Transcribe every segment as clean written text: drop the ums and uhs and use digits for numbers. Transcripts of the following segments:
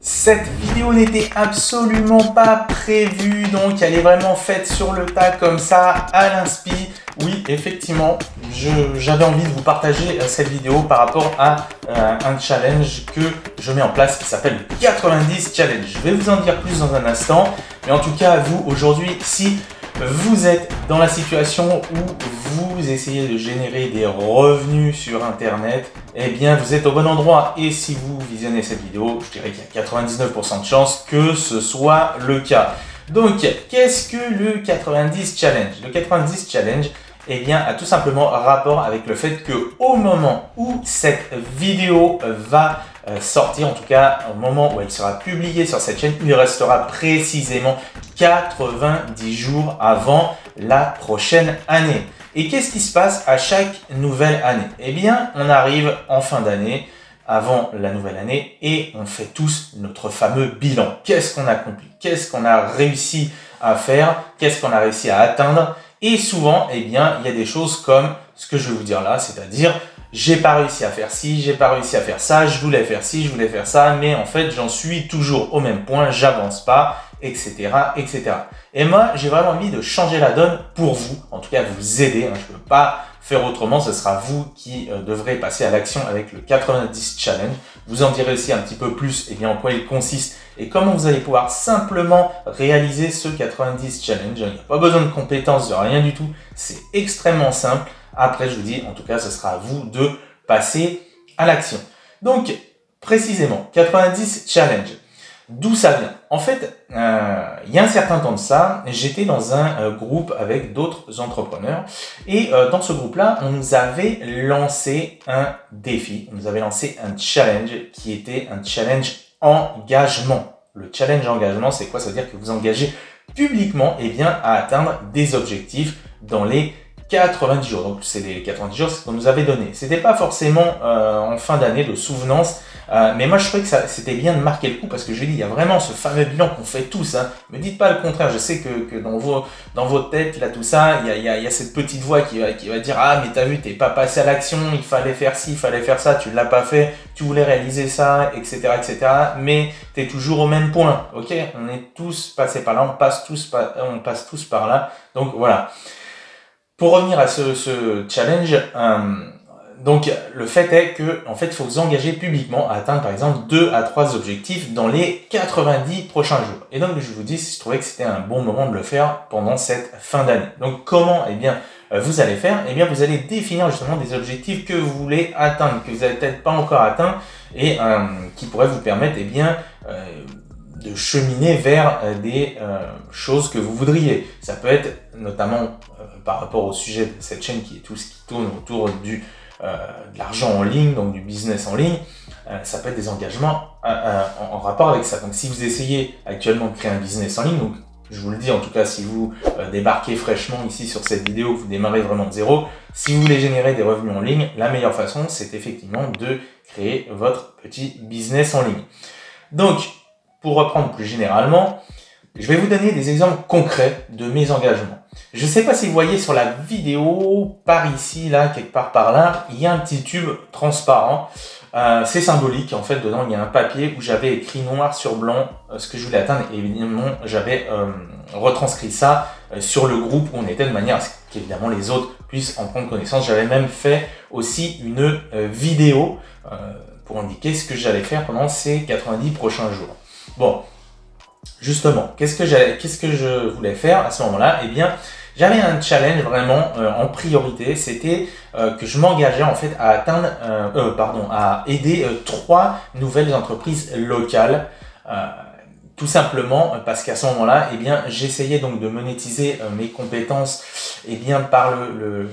Cette vidéo n'était absolument pas prévue, donc elle est vraiment faite sur le tas comme ça, à l'inspi. Oui, effectivement, j'avais envie de vous partager cette vidéo par rapport à un challenge que je mets en place qui s'appelle le 90 Challenge. Je vais vous en dire plus dans un instant, mais en tout cas, vous, aujourd'hui, si vous êtes dans la situation où vous essayez de générer des revenus sur Internet, eh bien vous êtes au bon endroit. Et si vous visionnez cette vidéo, je dirais qu'il y a 99% de chances que ce soit le cas. Donc, qu'est-ce que le 90 Challenge? Le 90 Challenge, eh bien, a tout simplement rapport avec le fait que au moment où cette vidéo va sortir, en tout cas au moment où elle sera publiée sur cette chaîne, il restera précisément 90 jours avant la prochaine année. Et qu'est-ce qui se passe à chaque nouvelle année? Eh bien, on arrive en fin d'année, avant la nouvelle année, et on fait tous notre fameux bilan. Qu'est-ce qu'on a accompli? Qu'est-ce qu'on a réussi à faire? Qu'est-ce qu'on a réussi à atteindre? Et souvent, eh bien, il y a des choses comme ce que je vais vous dire là, c'est-à-dire j'ai pas réussi à faire ci, j'ai pas réussi à faire ça, je voulais faire ci, je voulais faire ça, mais en fait, j'en suis toujours au même point, j'avance pas, etc., etc. Et moi, j'ai vraiment envie de changer la donne pour vous, en tout cas vous aider. Je peux pas faire autrement, ce sera vous qui devrez passer à l'action avec le 90 Challenge. Vous en direz aussi un petit peu plus en quoi il consiste et comment vous allez pouvoir simplement réaliser ce 90 Challenge. Il n'y a pas besoin de compétences, de rien du tout, c'est extrêmement simple. Après, je vous dis, en tout cas, ce sera à vous de passer à l'action. Donc, précisément, 90 Challenge. D'où ça vient? En fait, il y a un certain temps de ça, j'étais dans un groupe avec d'autres entrepreneurs et dans ce groupe-là, on nous avait lancé un défi, on nous avait lancé un challenge qui était un challenge engagement. Le challenge engagement, c'est quoi? Ça veut dire que vous engagez publiquement à atteindre des objectifs dans les 90 jours. Donc, c'est les 90 jours qu'on nous avait donné. C'était pas forcément en fin d'année de souvenance, mais moi je trouvais que c'était bien de marquer le coup parce que je dis, il y a vraiment ce fameux bilan qu'on fait tous. Me dites pas le contraire. Je sais que dans vos têtes, là, tout ça, il y a cette petite voix qui va dire, ah, mais t'as vu, t'es pas passé à l'action, il fallait faire ci, il fallait faire ça, tu l'as pas fait, tu voulais réaliser ça, etc., etc., mais t'es toujours au même point. Ok? On est tous passés par là, on passe tous par là. Donc, voilà. Pour revenir à ce challenge, donc le fait est que en fait, il faut vous engager publiquement à atteindre par exemple 2 à 3 objectifs dans les 90 prochains jours. Et donc je vous dis, je trouvais que c'était un bon moment de le faire pendant cette fin d'année. Donc comment vous allez faire? Vous allez définir justement des objectifs que vous voulez atteindre, que vous n'avez peut-être pas encore atteints et qui pourraient vous permettre de cheminer vers des choses que vous voudriez. Ça peut être notamment par rapport au sujet de cette chaîne qui est tout ce qui tourne autour de l'argent en ligne, donc du business en ligne. Ça peut être des engagements en rapport avec ça. Donc si vous essayez actuellement de créer un business en ligne, donc je vous le dis en tout cas si vous débarquez fraîchement ici sur cette vidéo, vous démarrez vraiment de zéro, si vous voulez générer des revenus en ligne, la meilleure façon c'est effectivement de créer votre petit business en ligne. Donc pour reprendre plus généralement, je vais vous donner des exemples concrets de mes engagements. Je ne sais pas si vous voyez sur la vidéo, par ici, là, quelque part par là, il y a un petit tube transparent. C'est symbolique, en fait, dedans il y a un papier où j'avais écrit noir sur blanc ce que je voulais atteindre. Et évidemment, j'avais retranscrit ça sur le groupe où on était de manière à ce qu'évidemment les autres puissent en prendre connaissance. J'avais même fait aussi une vidéo pour indiquer ce que j'allais faire pendant ces 90 prochains jours. Bon, justement, qu'est-ce que je voulais faire à ce moment-là? J'avais un challenge vraiment en priorité, c'était que je m'engageais en fait à à aider 3 nouvelles entreprises locales, tout simplement parce qu'à ce moment-là, j'essayais donc de monétiser mes compétences par le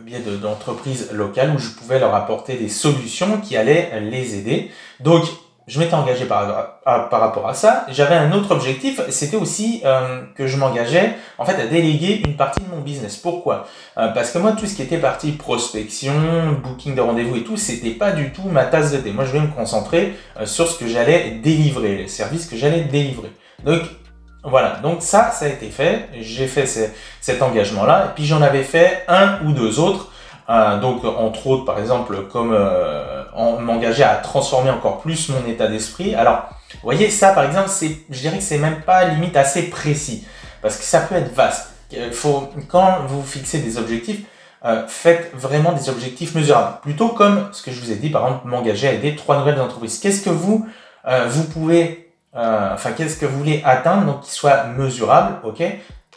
biais d'entreprises locales où je pouvais leur apporter des solutions qui allaient les aider. Donc, je m'étais engagé par rapport à ça. J'avais un autre objectif, c'était aussi que je m'engageais en fait à déléguer une partie de mon business. Pourquoi? Parce que moi, tout ce qui était partie prospection, booking de rendez-vous et tout, c'était pas du tout ma tasse de thé. Moi, je vais me concentrer sur ce que j'allais délivrer, les services que j'allais délivrer. Donc, voilà. Donc ça a été fait. J'ai fait cet engagement-là. Et puis, j'en avais fait 1 ou 2 autres. Donc, entre autres, par exemple, comme m'engager à transformer encore plus mon état d'esprit. Alors, Vous voyez, ça par exemple, je dirais que c'est même pas limite assez précis, parce que ça peut être vaste. Quand vous fixez des objectifs, faites vraiment des objectifs mesurables. Plutôt comme ce que je vous ai dit, par exemple, m'engager à aider 3 nouvelles entreprises. Qu'est-ce que vous pouvez, qu'est-ce que vous voulez atteindre, donc qui soit mesurable, ok?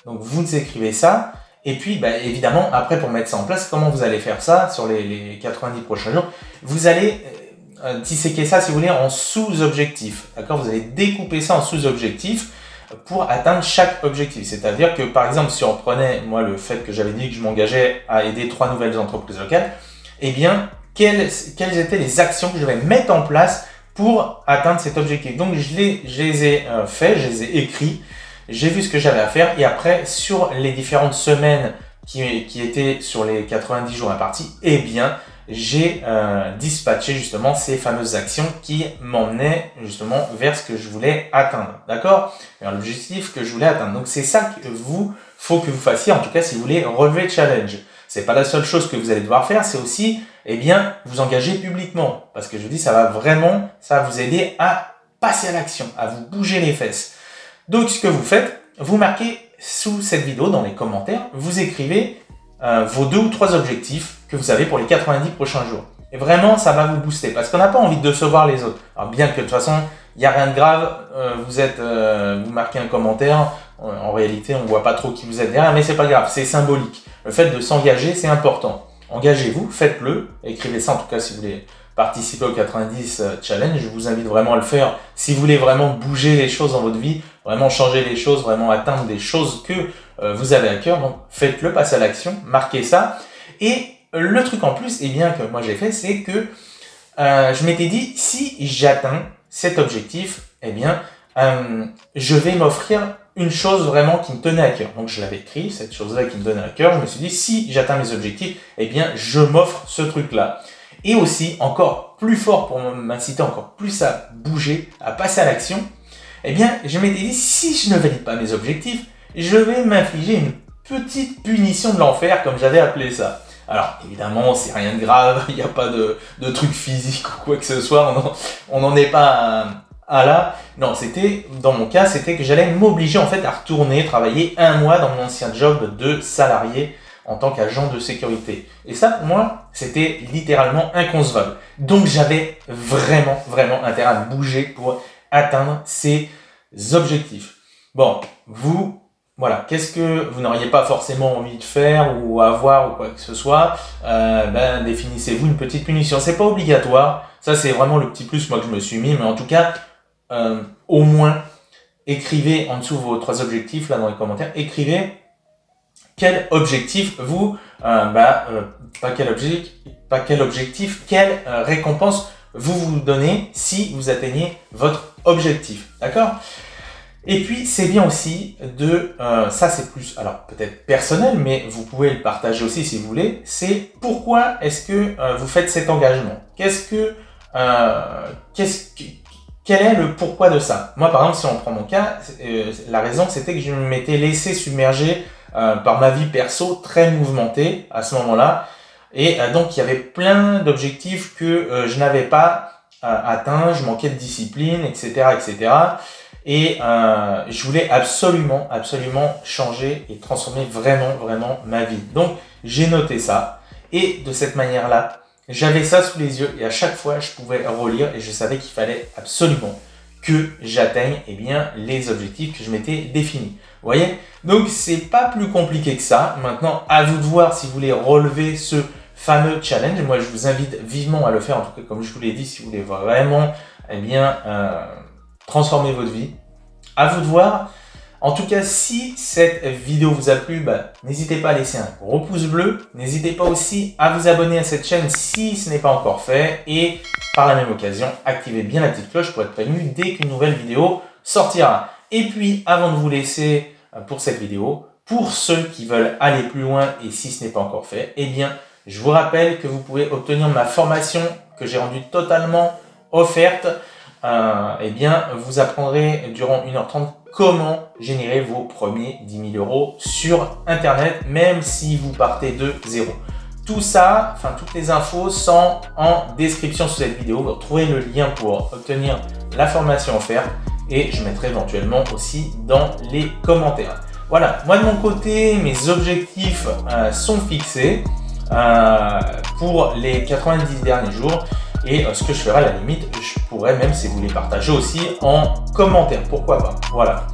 Donc vous écrivez ça. Et puis, évidemment, après, pour mettre ça en place, comment vous allez faire ça sur les 90 prochains jours? Vous allez disséquer ça, si vous voulez, en sous-objectifs. D'accord? Vous allez découper ça en sous-objectifs pour atteindre chaque objectif. C'est-à-dire que, par exemple, si on prenait, moi, le fait que j'avais dit que je m'engageais à aider 3 nouvelles entreprises locales, eh bien, quelles étaient les actions que je vais mettre en place pour atteindre cet objectif? Donc, je les ai fait, je les ai écrits, j'ai vu ce que j'avais à faire, et après, sur les différentes semaines qui étaient sur les 90 jours impartis, eh bien, j'ai dispatché justement ces fameuses actions qui m'emmenaient justement vers ce que je voulais atteindre, d'accord? Vers l'objectif que je voulais atteindre. Donc c'est ça que faut que vous fassiez, en tout cas si vous voulez relever le challenge. C'est pas la seule chose que vous allez devoir faire, c'est aussi, eh bien, vous engager publiquement. Parce que je dis, ça va vous aider à passer à l'action, à vous bouger les fesses. Donc ce que vous faites, vous marquez sous cette vidéo, dans les commentaires, vous écrivez vos 2 ou 3 objectifs que vous avez pour les 90 prochains jours. Et vraiment, ça va vous booster parce qu'on n'a pas envie de décevoir les autres. Alors bien que de toute façon, il n'y a rien de grave, vous marquez un commentaire, en réalité, on ne voit pas trop qui vous êtes derrière, mais c'est pas grave, c'est symbolique. Le fait de s'engager, c'est important. Engagez-vous, faites-le, écrivez ça en tout cas si vous voulez participer au 90 Challenge. Je vous invite vraiment à le faire si vous voulez vraiment bouger les choses dans votre vie, vraiment changer les choses, vraiment atteindre des choses que vous avez à cœur. Donc faites-le, passez à l'action, marquez ça. Et le truc en plus, eh bien, que moi j'ai fait, c'est que je m'étais dit, si j'atteins cet objectif, eh bien, je vais m'offrir une chose vraiment qui me tenait à cœur. Donc je l'avais écrit, cette chose-là qui me tenait à cœur. Je me suis dit, si j'atteins mes objectifs, eh bien, je m'offre ce truc-là. Et aussi, encore plus fort pour m'inciter encore plus à bouger, à passer à l'action, eh bien, je m'étais dit, si je ne valide pas mes objectifs, je vais m'infliger une petite punition de l'enfer, comme j'avais appelé ça. Alors, évidemment, c'est rien de grave, il n'y a pas de truc physique ou quoi que ce soit, on n'en est pas à là. Non, dans mon cas, c'était que j'allais m'obliger en fait à retourner travailler 1 mois dans mon ancien job de salarié en tant qu'agent de sécurité. Et ça, pour moi, c'était littéralement inconcevable. Donc, j'avais vraiment intérêt à bouger pour atteindre ces objectifs. Bon, voilà, qu'est-ce que vous n'auriez pas forcément envie de faire ou avoir ou quoi que ce soit, définissez-vous une petite punition. C'est pas obligatoire, ça c'est vraiment le petit plus moi que je me suis mis, mais en tout cas, au moins, écrivez en dessous vos 3 objectifs, là dans les commentaires, écrivez quel objectif quelle récompense vous donnez si vous atteignez votre objectif, d'accord? Et puis, c'est bien aussi ça c'est plus, alors peut-être personnel, mais vous pouvez le partager aussi si vous voulez, c'est pourquoi est-ce que vous faites cet engagement? Quel est le pourquoi de ça? Moi, par exemple, si on prend mon cas, la raison c'était que je m'étais laissé submerger par ma vie perso très mouvementée à ce moment-là. Et donc, il y avait plein d'objectifs que je n'avais pas atteints, je manquais de discipline, etc. etc. Et je voulais absolument changer et transformer vraiment ma vie. Donc, j'ai noté ça. Et de cette manière-là, j'avais ça sous les yeux. Et à chaque fois, je pouvais relire et je savais qu'il fallait absolument que j'atteigne les objectifs que je m'étais définis. Vous voyez? Donc, c'est pas plus compliqué que ça. Maintenant, à vous de voir si vous voulez relever ce fameux challenge. Moi, je vous invite vivement à le faire. En tout cas, comme je vous l'ai dit, si vous voulez vraiment transformer votre vie. À vous de voir. En tout cas, si cette vidéo vous a plu, n'hésitez pas à laisser un gros pouce bleu. N'hésitez pas aussi à vous abonner à cette chaîne si ce n'est pas encore fait. Et par la même occasion, activez bien la petite cloche pour être prévenu dès qu'une nouvelle vidéo sortira. Et puis, avant de vous laisser pour cette vidéo, pour ceux qui veulent aller plus loin et si ce n'est pas encore fait, eh bien, je vous rappelle que vous pouvez obtenir ma formation que j'ai rendue totalement offerte. Vous apprendrez durant 1h30 comment générer vos premiers 10 000 € sur Internet, même si vous partez de zéro. Tout ça, enfin toutes les infos sont en description sous cette vidéo. Vous retrouverez le lien pour obtenir la formation offerte et je mettrai éventuellement aussi dans les commentaires. Voilà, moi de mon côté, mes objectifs sont fixés pour les 90 derniers jours. Et ce que je ferai à la limite, je pourrais même, si vous les partagez aussi, en commentaire, pourquoi pas. Voilà.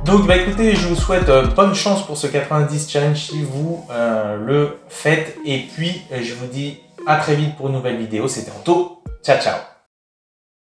Donc écoutez, je vous souhaite bonne chance pour ce 90 challenge si vous le faites. Et puis, je vous dis à très vite pour une nouvelle vidéo. C'était Anto. Ciao, ciao.